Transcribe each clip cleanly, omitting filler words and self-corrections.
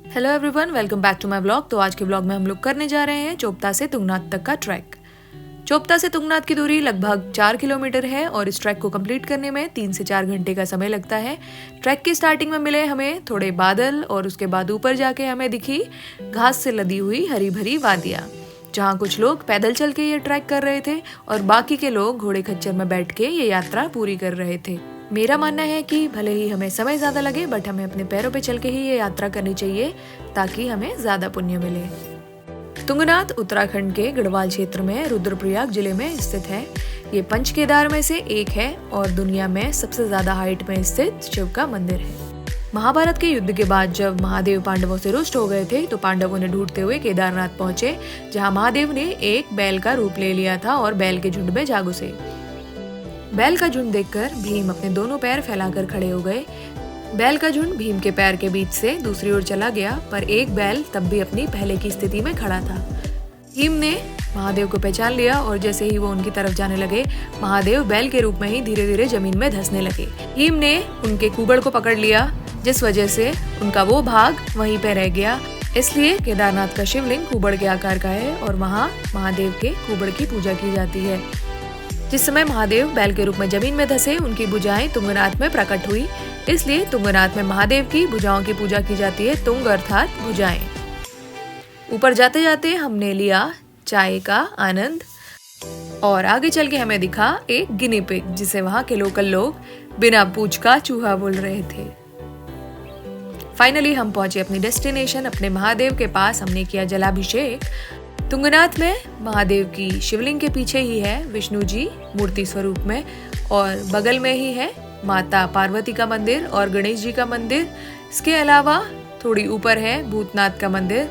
Hello everyone, welcome back to my blog. तो आज के ब्लॉग में हम लोग करने जा रहे हैं चोपता से तुंगनाथ तक का ट्रैक। चोपता से तुंगनाथ की दूरी लगभग 4 किलोमीटर है और इस ट्रैक को कंप्लीट करने में 3 से 4 घंटे का समय लगता है। ट्रैक की स्टार्टिंग में मिले हमें थोड़े बादल और उसके बाद ऊपर जाके हमें दिखी घास से लदी हुई हरी भरी वादियाँ, जहाँ कुछ लोग पैदल चल के ये ट्रैक कर रहे थे और बाकी के लोग घोड़े खच्चर में बैठ के ये यात्रा पूरी कर रहे थे। मेरा मानना है कि भले ही हमें समय ज्यादा लगे बट हमें अपने पैरों पे चल के ही ये यात्रा करनी चाहिए ताकि हमें ज्यादा पुण्य मिले। तुंगनाथ उत्तराखंड के गढ़वाल क्षेत्र में रुद्रप्रयाग जिले में स्थित है। ये पंच केदार में से एक है और दुनिया में सबसे ज्यादा हाइट में स्थित शिव का मंदिर है। महाभारत के युद्ध के बाद जब महादेव पांडवों से रुष्ट हो गए थे तो पांडवों ने ढूंढते हुए केदारनाथ पहुंचे, जहाँ महादेव ने एक बैल का रूप ले लिया था और बैल के झुंड में जा घुसे। बैल का झुंड देखकर भीम अपने दोनों पैर फैलाकर खड़े हो गए। बैल का झुंड भीम के पैर के बीच से दूसरी ओर चला गया, पर एक बैल तब भी अपनी पहले की स्थिति में खड़ा था। भीम ने महादेव को पहचान लिया और जैसे ही वो उनकी तरफ जाने लगे, महादेव बैल के रूप में ही धीरे धीरे जमीन में धंसने लगे। भीम ने उनके कुबड़ को पकड़ लिया, जिस वजह से उनका वो भाग वहीं पे रह गया। इसलिए केदारनाथ का शिवलिंग कुबड़ के आकार का है और वहाँ महादेव के कुबड़ की पूजा की जाती है। जिस समय महादेव बैल के रूप में जमीन में धंसे, उनकी भुजाएं तुंगनाथ में प्रकट हुई, इसलिए तुंगनाथ में महादेव की भुजाओं की पूजा की जाती है। तुंग अर्थात भुजाएं। ऊपर जाते जाते हमने लिया चाय का आनंद और आगे चल के हमें दिखा एक गिनी पिग, जिसे वहाँ के लोकल लोग बिना पूछ का चूहा बोल रहे थे। फाइनली हम पहुंचे अपनी डेस्टिनेशन, अपने महादेव के पास। हमने किया जलाभिषेक। तुंगनाथ में महादेव की शिवलिंग के पीछे ही है विष्णु जी मूर्ति स्वरूप में और बगल में ही है माता पार्वती का मंदिर और गणेश जी का मंदिर। इसके अलावा थोड़ी ऊपर है भूतनाथ का मंदिर।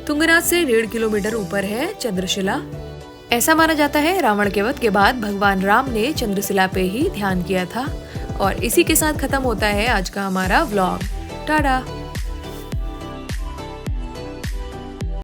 तुंगनाथ से 1.5 किलोमीटर ऊपर है चंद्रशिला। ऐसा माना जाता है रावण के वध के बाद भगवान राम ने चंद्रशिला पे ही ध्यान किया था। और इसी के साथ खत्म होता है आज का हमारा व्लॉग। टाटा।